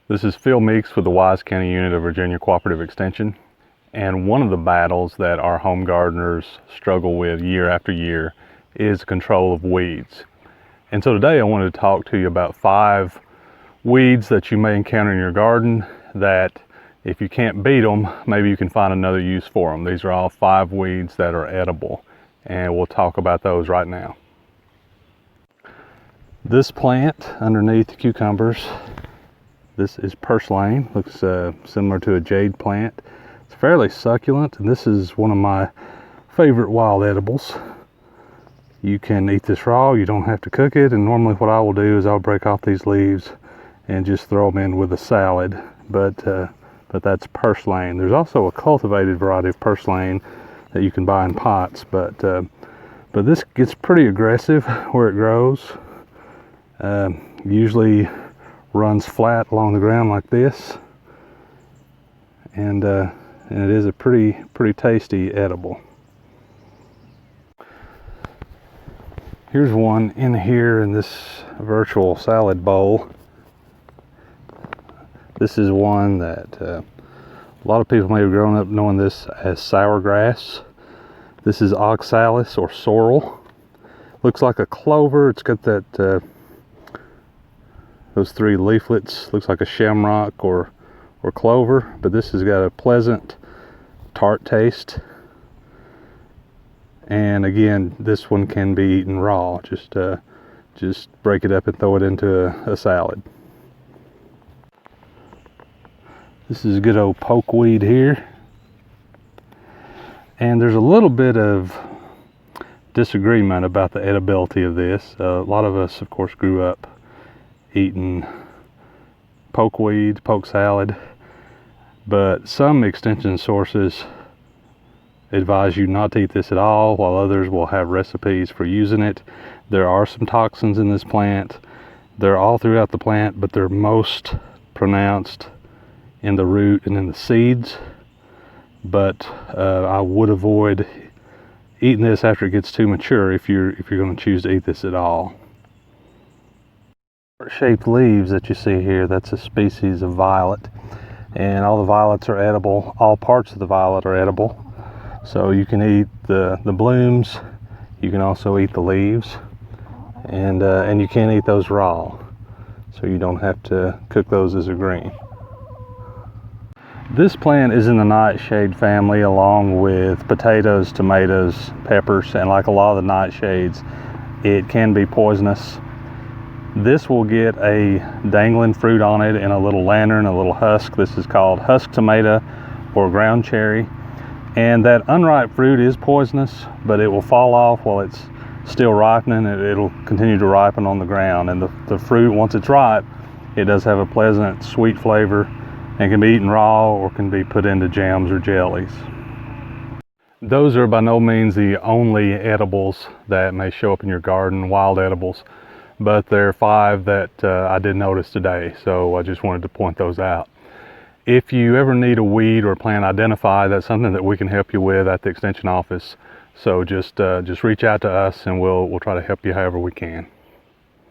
This is Phil Meeks with the Wise County Unit of Virginia Cooperative Extension, and one of the battles that our home gardeners struggle with year after year is control of weeds. And so today I wanted to talk to you about 5 weeds that you may encounter in your garden that if you can't beat them, maybe you can find another use for them. These are all 5 weeds that are edible, and we'll talk about those right now. This plant underneath the cucumbers, this is Purslane. Looks similar to a jade plant. It's fairly succulent, and this is one of my favorite wild edibles. You can eat this raw, you don't have to cook it, and normally what I will do is I'll break off these leaves and just throw them in with a salad, but that's Purslane. There's also a cultivated variety of Purslane that you can buy in pots, but this gets pretty aggressive where it grows. Usually runs flat along the ground like this, and it is a pretty tasty edible. Here's one in here in this virtual salad bowl. This is one that a lot of people may have grown up knowing this as sour grass. This is Oxalis or Sorrel. Looks like a clover. It's got that those 3 leaflets. Looks like a shamrock or clover, but this has got a pleasant tart taste. And again, this one can be eaten raw. Just break it up and throw it into a salad. This is good old pokeweed here. And there's a little bit of disagreement about the edibility of this. A lot of us, of course, grew up eating pokeweed, poke salad, but some extension sources advise you not to eat this at all, while others will have recipes for using it. There are some toxins in this plant. They're all throughout the plant, but they're most pronounced in the root and in the seeds. But I would avoid eating this after it gets too mature if you're going to choose to eat this at all. Shaped leaves that you see here, that's a species of violet, and all the violets are edible. All parts of the violet are edible, so you can eat the blooms, you can also eat the leaves, and you can eat those raw, so you don't have to cook those as a green. This plant is in the nightshade family along with potatoes, tomatoes, peppers, and like a lot of the nightshades, it can be poisonous. This will get a dangling fruit on it in a little lantern, a little husk. This is called husk tomato or ground cherry. And that unripe fruit is poisonous, but it will fall off while it's still ripening. It'll continue to ripen on the ground. And the fruit, once it's ripe, it does have a pleasant sweet flavor and can be eaten raw or can be put into jams or jellies. Those are by no means the only edibles that may show up in your garden, wild edibles. But there are 5 that I did notice today, so I just wanted to point those out. If you ever need a weed or plant identified, that's something that we can help you with at the extension office. So just reach out to us and we'll try to help you however we can.